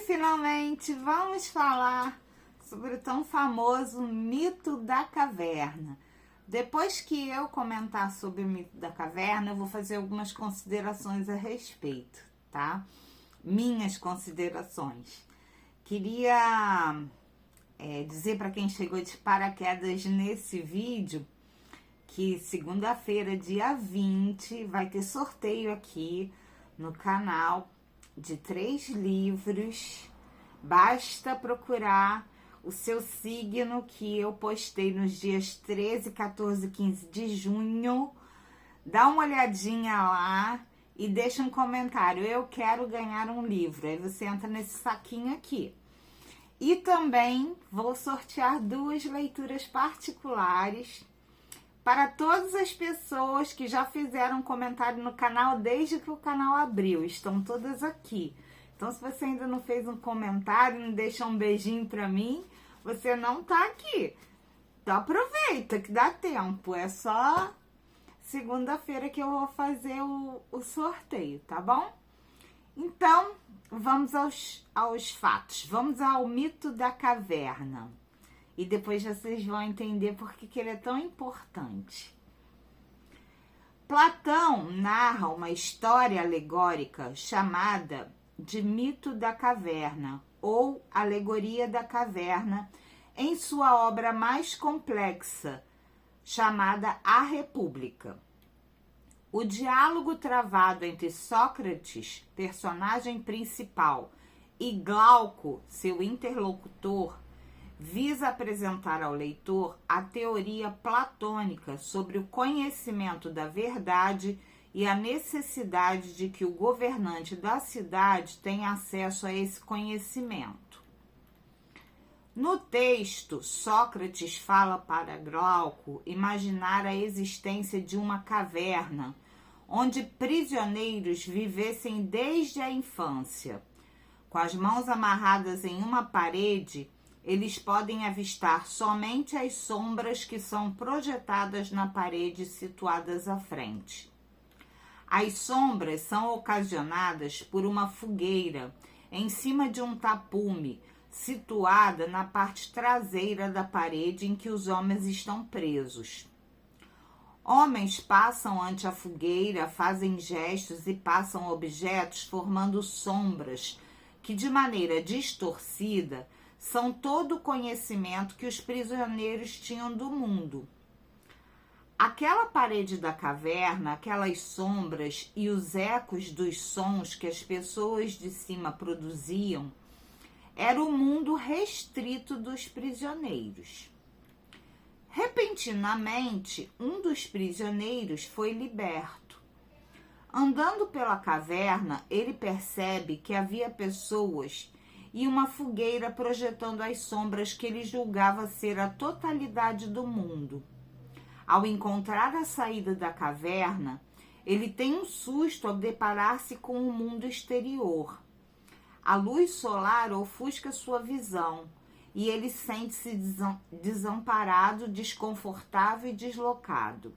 finalmente vamos falar sobre o tão famoso mito da caverna. Depois que eu comentar sobre o mito da caverna, eu vou fazer algumas considerações a respeito, tá? Minhas considerações. Queria dizer para quem chegou de paraquedas nesse vídeo que segunda-feira, dia 20, vai ter sorteio aqui no canal de 3 livros. Basta procurar o seu signo, que eu postei nos dias 13, 14 e 15 de junho. Dá uma olhadinha lá e deixa um comentário: eu quero ganhar um livro. Aí você entra nesse saquinho aqui. E também vou sortear 2 leituras particulares para todas as pessoas que já fizeram comentário no canal desde que o canal abriu. Estão todas aqui. Então, se você ainda não fez um comentário, não deixa um beijinho pra mim, você não tá aqui. Então, aproveita que dá tempo. É só segunda-feira que eu vou fazer o sorteio, tá bom? Então, vamos aos fatos. Vamos ao mito da caverna. E depois vocês vão entender por que ele é tão importante. Platão narra uma história alegórica chamada de mito da caverna ou alegoria da caverna em sua obra mais complexa, chamada A República. O diálogo travado entre Sócrates, personagem principal, e Glauco, seu interlocutor, visa apresentar ao leitor a teoria platônica sobre o conhecimento da verdade e a necessidade de que o governante da cidade tenha acesso a esse conhecimento. No texto, Sócrates fala para Glauco imaginar a existência de uma caverna, onde prisioneiros vivessem desde a infância. Com as mãos amarradas em uma parede, eles podem avistar somente as sombras que são projetadas na parede situadas à frente. As sombras são ocasionadas por uma fogueira em cima de um tapume, situada na parte traseira da parede em que os homens estão presos. Homens passam ante a fogueira, fazem gestos e passam objetos formando sombras que, de maneira distorcida, são todo o conhecimento que os prisioneiros tinham do mundo. Aquela parede da caverna, aquelas sombras e os ecos dos sons que as pessoas de cima produziam, era o mundo restrito dos prisioneiros. Repentinamente, um dos prisioneiros foi liberto. Andando pela caverna, ele percebe que havia pessoas e uma fogueira projetando as sombras que ele julgava ser a totalidade do mundo. Ao encontrar a saída da caverna, ele tem um susto ao deparar-se com o mundo exterior. A luz solar ofusca sua visão e ele sente-se desamparado, desconfortável e deslocado.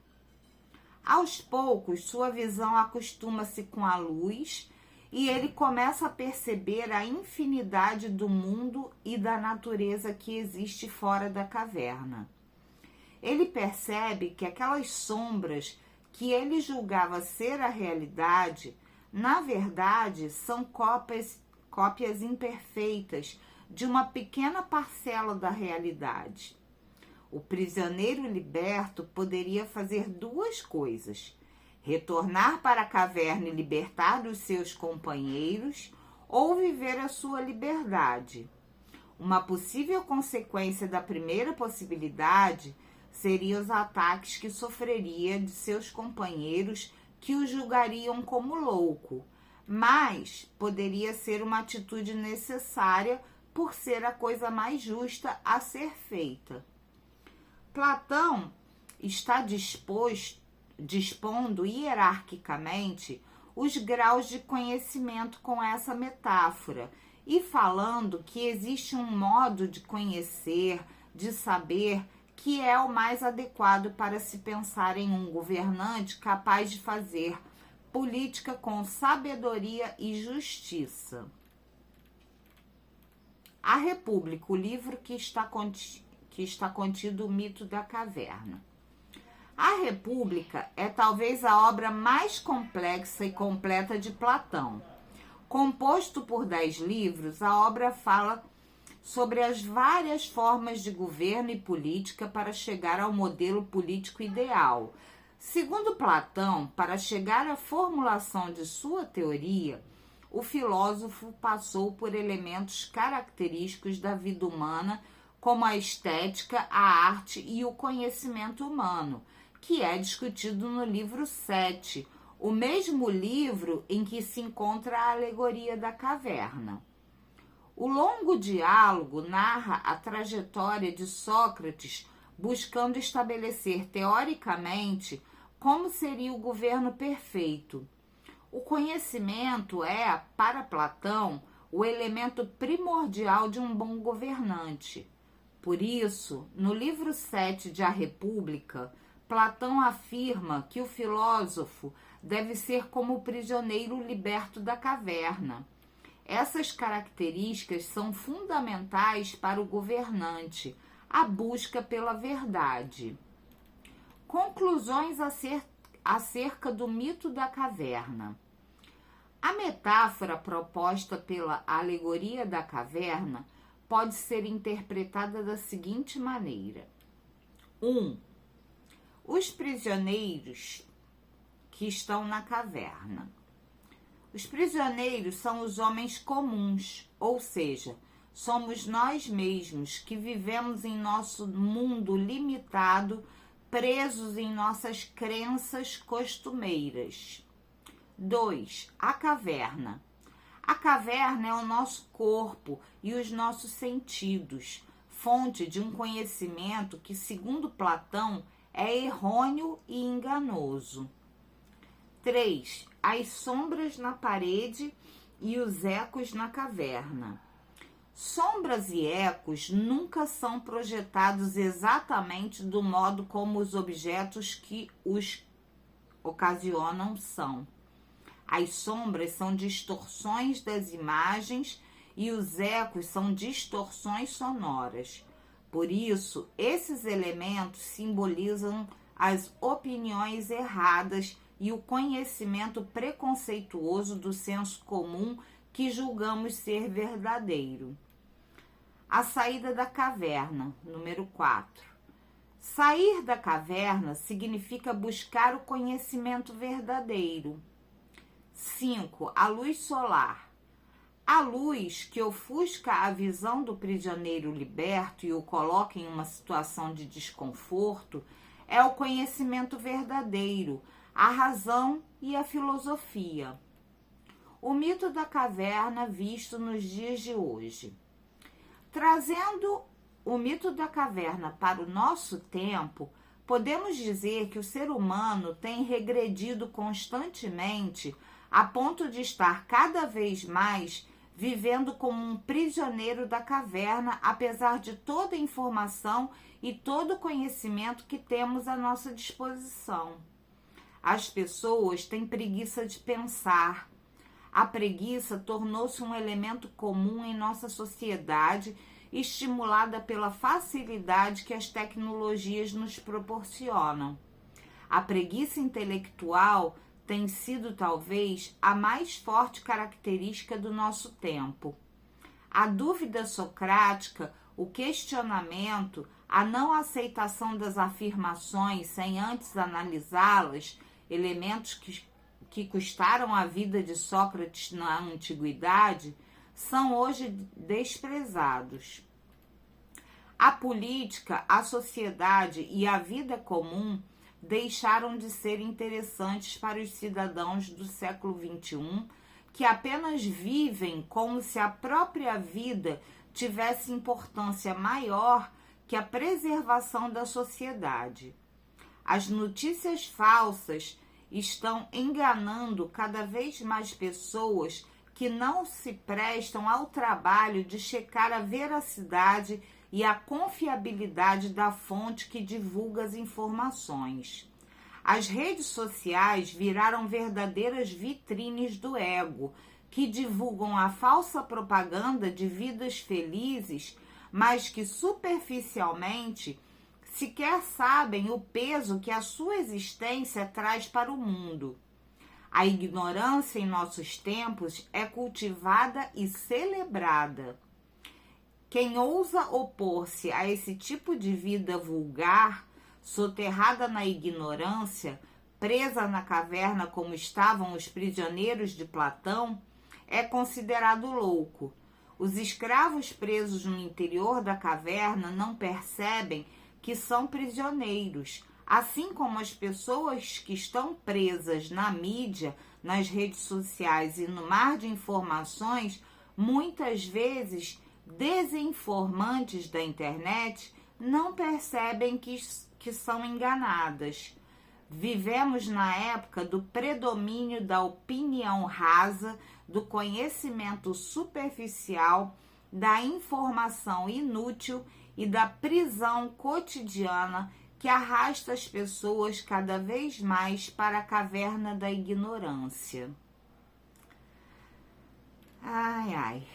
Aos poucos, sua visão acostuma-se com a luz e ele começa a perceber a infinidade do mundo e da natureza que existe fora da caverna. Ele percebe que aquelas sombras que ele julgava ser a realidade, na verdade, são cópias imperfeitas de uma pequena parcela da realidade. O prisioneiro liberto poderia fazer 2 coisas: retornar para a caverna e libertar os seus companheiros, ou viver a sua liberdade. Uma possível consequência da primeira possibilidade seria os ataques que sofreria de seus companheiros, que o julgariam como louco, mas poderia ser uma atitude necessária por ser a coisa mais justa a ser feita. Platão está dispondo hierarquicamente os graus de conhecimento com essa metáfora e falando que existe um modo de conhecer, de saber, que é o mais adequado para se pensar em um governante capaz de fazer política com sabedoria e justiça. A República, o livro que está contido o mito da caverna. A República é talvez a obra mais complexa e completa de Platão. Composto por 10 livros, a obra fala sobre as várias formas de governo e política para chegar ao modelo político ideal. Segundo Platão, para chegar à formulação de sua teoria, o filósofo passou por elementos característicos da vida humana, como a estética, a arte e o conhecimento humano, que é discutido no livro 7, o mesmo livro em que se encontra a alegoria da caverna. O longo diálogo narra a trajetória de Sócrates buscando estabelecer teoricamente como seria o governo perfeito. O conhecimento é, para Platão, o elemento primordial de um bom governante. Por isso, no livro 7 de A República, Platão afirma que o filósofo deve ser como o prisioneiro liberto da caverna. Essas características são fundamentais para o governante, a busca pela verdade. Conclusões acerca do mito da caverna. A metáfora proposta pela alegoria da caverna pode ser interpretada da seguinte maneira. 1. Os prisioneiros que estão na caverna. Os prisioneiros são os homens comuns, ou seja, somos nós mesmos que vivemos em nosso mundo limitado, presos em nossas crenças costumeiras. 2. A caverna. A caverna é o nosso corpo e os nossos sentidos, fonte de um conhecimento que, segundo Platão, é errôneo e enganoso. 3. As sombras na parede e os ecos na caverna. Sombras e ecos nunca são projetados exatamente do modo como os objetos que os ocasionam são. As sombras são distorções das imagens e os ecos são distorções sonoras. Por isso, esses elementos simbolizam as opiniões erradas e o conhecimento preconceituoso do senso comum que julgamos ser verdadeiro. A saída da caverna, número 4. Sair da caverna significa buscar o conhecimento verdadeiro. 5. A luz solar. A luz que ofusca a visão do prisioneiro liberto e o coloca em uma situação de desconforto é o conhecimento verdadeiro, a razão e a filosofia. O mito da caverna visto nos dias de hoje. Trazendo o mito da caverna para o nosso tempo, podemos dizer que o ser humano tem regredido constantemente a ponto de estar cada vez mais vivendo como um prisioneiro da caverna, apesar de toda a informação e todo o conhecimento que temos à nossa disposição. As pessoas têm preguiça de pensar. A preguiça tornou-se um elemento comum em nossa sociedade, estimulada pela facilidade que as tecnologias nos proporcionam. A preguiça intelectual tem sido talvez a mais forte característica do nosso tempo. A dúvida socrática, o questionamento, a não aceitação das afirmações sem antes analisá-las, elementos que custaram a vida de Sócrates na antiguidade, são hoje desprezados. A política, a sociedade e a vida comum deixaram de ser interessantes para os cidadãos do século XXI, que apenas vivem como se a própria vida tivesse importância maior que a preservação da sociedade. As notícias falsas estão enganando cada vez mais pessoas que não se prestam ao trabalho de checar a veracidade e a confiabilidade da fonte que divulga as informações. As redes sociais viraram verdadeiras vitrines do ego, que divulgam a falsa propaganda de vidas felizes, mas que superficialmente sequer sabem o peso que a sua existência traz para o mundo. A ignorância em nossos tempos é cultivada e celebrada. Quem ousa opor-se a esse tipo de vida vulgar, soterrada na ignorância, presa na caverna como estavam os prisioneiros de Platão, é considerado louco. Os escravos presos no interior da caverna não percebem que são prisioneiros, assim como as pessoas que estão presas na mídia, nas redes sociais e no mar de informações, muitas vezes desinformantes da internet, não percebem que são enganadas. Vivemos na época do predomínio da opinião rasa, do conhecimento superficial, da informação inútil e da prisão cotidiana que arrasta as pessoas cada vez mais para a caverna da ignorância. Ai, ai.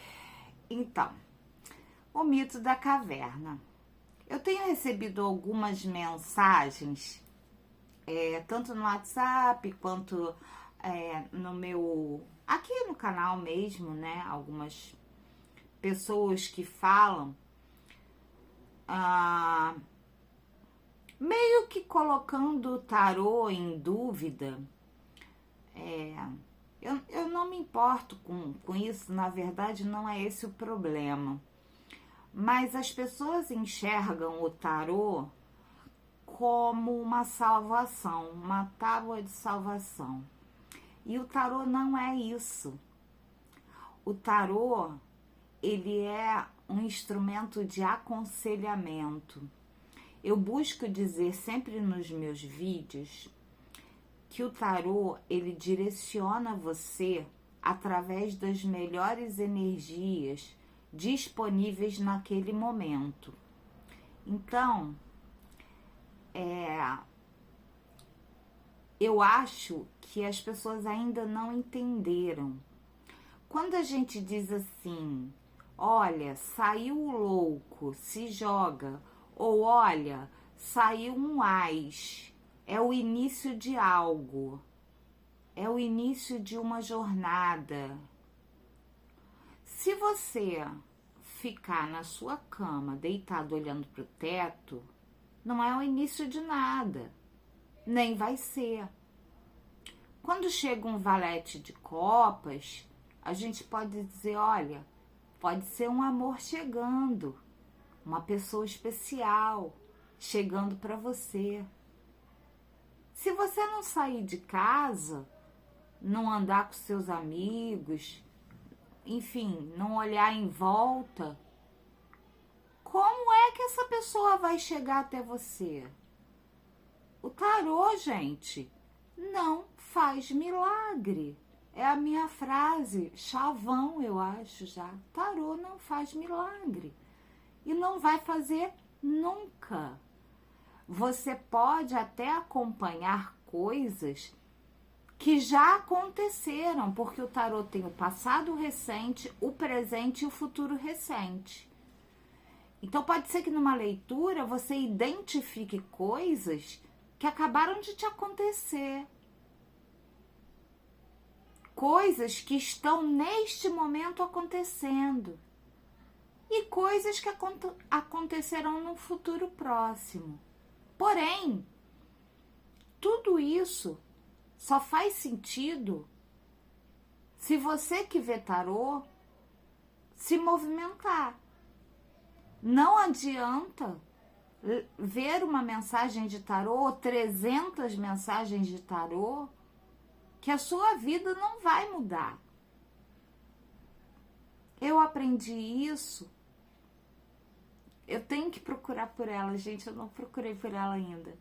Então, o mito da caverna. Eu tenho recebido algumas mensagens, tanto no WhatsApp quanto no meu... Aqui no canal mesmo, né? Algumas pessoas que falam, meio que colocando o tarô em dúvida. Eu não me importo com isso, na verdade não é esse o problema. Mas as pessoas enxergam o tarô como uma salvação, uma tábua de salvação. E o tarô não é isso. O tarô, ele é um instrumento de aconselhamento. Eu busco dizer sempre nos meus vídeos que o tarô, ele direciona você através das melhores energias disponíveis naquele momento. Então, eu acho que as pessoas ainda não entenderam. Quando a gente diz assim, olha, saiu o louco, se joga, ou olha, saiu um ás, é o início de algo, é o início de uma jornada. Se você ficar na sua cama, deitado olhando para o teto, não é o início de nada, nem vai ser. Quando chega um valete de copas, a gente pode dizer, olha, pode ser um amor chegando, uma pessoa especial chegando para você. Se você não sair de casa, não andar com seus amigos, enfim, não olhar em volta, como é que essa pessoa vai chegar até você? O tarô, gente, não faz milagre. É a minha frase, chavão, eu acho já. Tarô não faz milagre. E não vai fazer nunca. Você pode até acompanhar coisas que já aconteceram, porque o tarô tem o passado recente, o presente e o futuro recente. Então pode ser que numa leitura você identifique coisas que acabaram de te acontecer. Coisas que estão neste momento acontecendo. E coisas que acontecerão no futuro próximo. Porém, tudo isso só faz sentido se você que vê tarô se movimentar. Não adianta ver uma mensagem de tarô ou 300 mensagens de tarô que a sua vida não vai mudar. Eu aprendi isso. Eu tenho que procurar por ela, gente. Eu não procurei por ela ainda.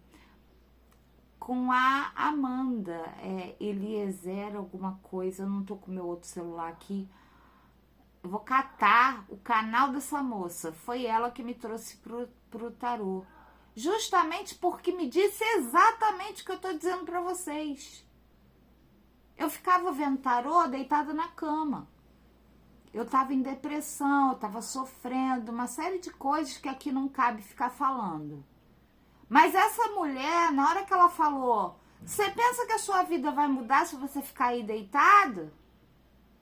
Com a Amanda, Eliezer, alguma coisa. Eu não tô com o meu outro celular aqui. Eu vou catar o canal dessa moça. Foi ela que me trouxe pro tarô. Justamente porque me disse exatamente o que eu tô dizendo pra vocês. Eu ficava vendo tarô deitada na cama. Eu estava em depressão, eu estava sofrendo, uma série de coisas que aqui não cabe ficar falando. Mas essa mulher, na hora que ela falou, você pensa que a sua vida vai mudar se você ficar aí deitado?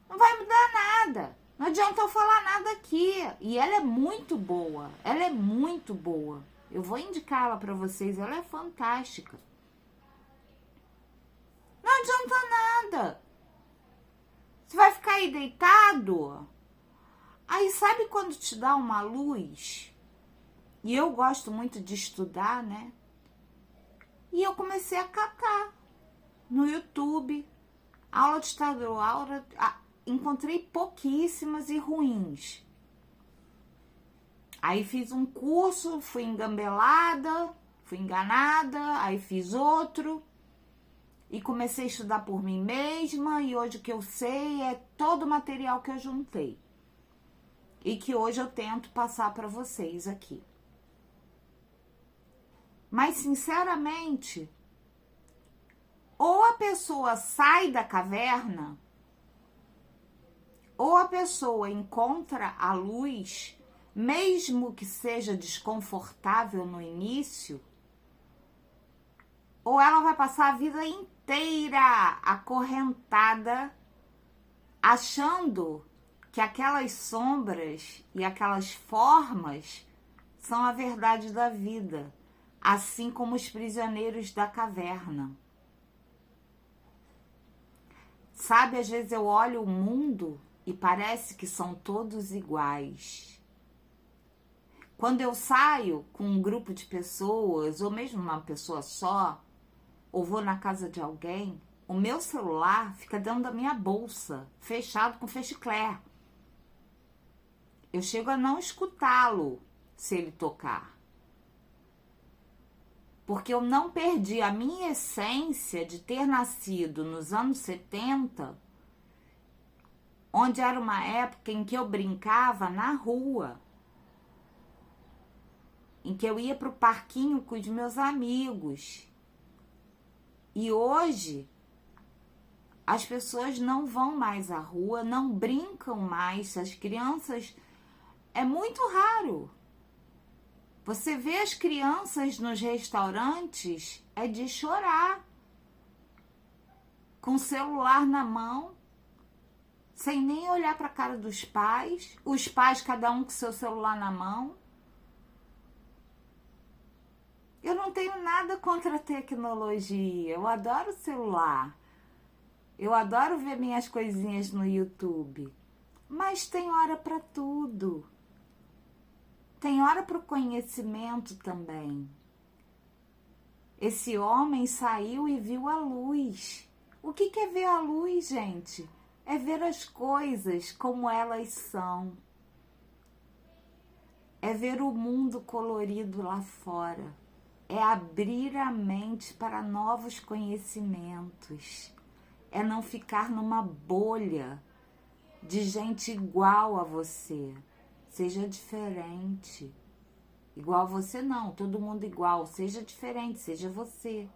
Não vai mudar nada. Não adianta eu falar nada aqui. E ela é muito boa. Ela é muito boa. Eu vou indicar ela pra vocês. Ela é fantástica. Não adianta nada. Você vai ficar aí deitado? Aí sabe quando te dá uma luz? E eu gosto muito de estudar, né? E eu comecei a catar no YouTube. Aula de tarô, encontrei pouquíssimas e ruins. Aí fiz um curso, fui engambelada, fui enganada, aí fiz outro. E comecei a estudar por mim mesma, e hoje o que eu sei é todo o material que eu juntei. E que hoje eu tento passar para vocês aqui. Mas, sinceramente, ou a pessoa sai da caverna, ou a pessoa encontra a luz, mesmo que seja desconfortável no início, ou ela vai passar a vida inteira acorrentada, achando que aquelas sombras e aquelas formas são a verdade da vida, assim como os prisioneiros da caverna. Sabe, às vezes eu olho o mundo e parece que são todos iguais. Quando eu saio com um grupo de pessoas, ou mesmo uma pessoa só, ou vou na casa de alguém, o meu celular fica dentro da minha bolsa, fechado com fechiclé. Eu chego a não escutá-lo se ele tocar. Porque eu não perdi a minha essência de ter nascido nos anos 70, onde era uma época em que eu brincava na rua, em que eu ia para o parquinho com os meus amigos. E hoje, as pessoas não vão mais à rua, não brincam mais, as crianças... É muito raro. Você vê as crianças nos restaurantes, é de chorar. Com o celular na mão, sem nem olhar para a cara dos pais. Os pais, cada um com seu celular na mão. Eu não tenho nada contra a tecnologia. Eu adoro celular. Eu adoro ver minhas coisinhas no YouTube. Mas tem hora para tudo. Tem hora para o conhecimento também. Esse homem saiu e viu a luz. O que é ver a luz, gente? É ver as coisas como elas são. É ver o mundo colorido lá fora. É abrir a mente para novos conhecimentos. É não ficar numa bolha de gente igual a você. Seja diferente. Igual a você não, todo mundo igual. Seja diferente, seja você.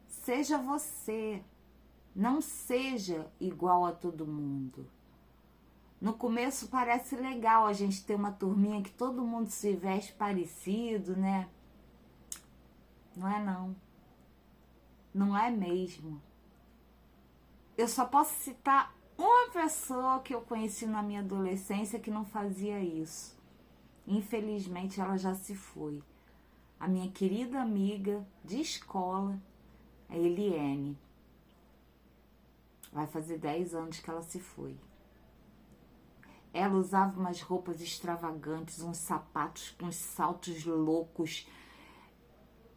Seja você. Não seja igual a todo mundo. No começo parece legal a gente ter uma turminha que todo mundo se veste parecido, né? Não é não. Não é mesmo. Eu só posso citar uma pessoa que eu conheci na minha adolescência que não fazia isso. Infelizmente ela já se foi. A minha querida amiga de escola, a Eliane. Vai fazer 10 anos que ela se foi. Ela usava umas roupas extravagantes, uns sapatos com uns saltos loucos.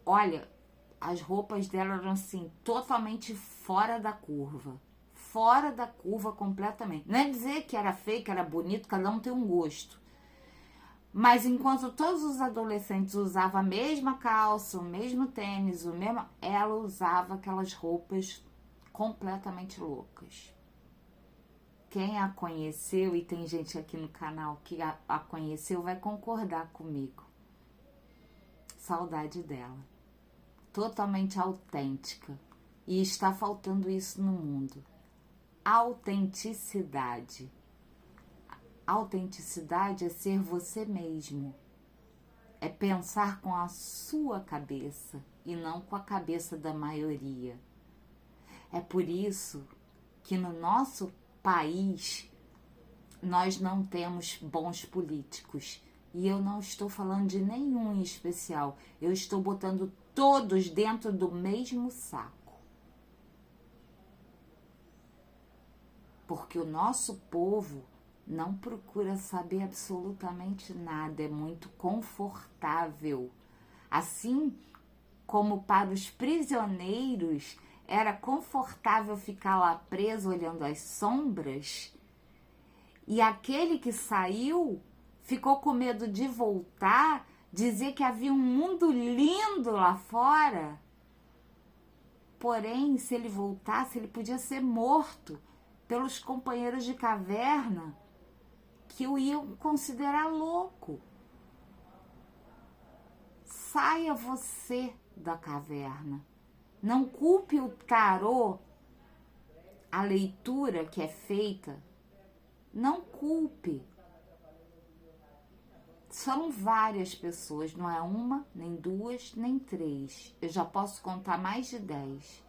Olha, as roupas dela eram assim, totalmente fora da curva. Fora da curva completamente. Não é dizer que era feio, que era bonito, cada um tem um gosto. Mas enquanto todos os adolescentes usavam a mesma calça, o mesmo tênis, ela usava aquelas roupas completamente loucas. Quem a conheceu, e tem gente aqui no canal que a conheceu, vai concordar comigo. Saudade dela. Totalmente autêntica. E está faltando isso no mundo. Autenticidade. Autenticidade é ser você mesmo. É pensar com a sua cabeça e não com a cabeça da maioria. É por isso que no nosso país nós não temos bons políticos. E eu não estou falando de nenhum em especial. Eu estou botando todos dentro do mesmo saco. Porque o nosso povo não procura saber absolutamente nada, é muito confortável. Assim como para os prisioneiros era confortável ficar lá preso olhando as sombras, e aquele que saiu ficou com medo de voltar, dizer que havia um mundo lindo lá fora. Porém, se ele voltasse, ele podia ser morto pelos companheiros de caverna, que o iam considerar louco. Saia você da caverna. Não culpe o tarô, a leitura que é feita. Não culpe. São várias pessoas, não é uma, nem duas, nem três. Eu já posso contar mais de 10.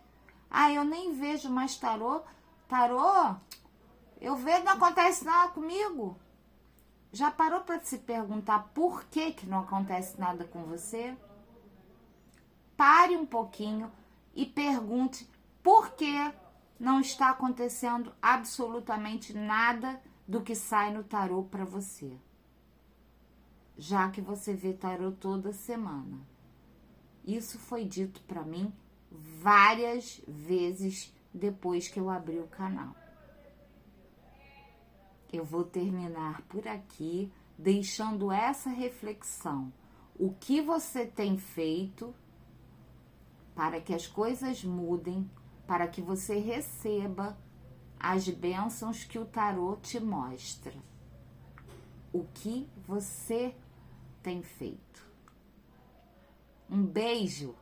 Ah, eu nem vejo mais tarô. Tarô? Eu vejo, não acontece nada comigo. Já parou para se perguntar por que não acontece nada com você? Pare um pouquinho e pergunte por que não está acontecendo absolutamente nada do que sai no tarô para você. Já que você vê tarô toda semana. Isso foi dito para mim várias vezes depois que eu abri o canal. Eu vou terminar por aqui, deixando essa reflexão. O que você tem feito para que as coisas mudem, para que você receba as bênçãos que o tarô te mostra? O que você tem feito? Um beijo!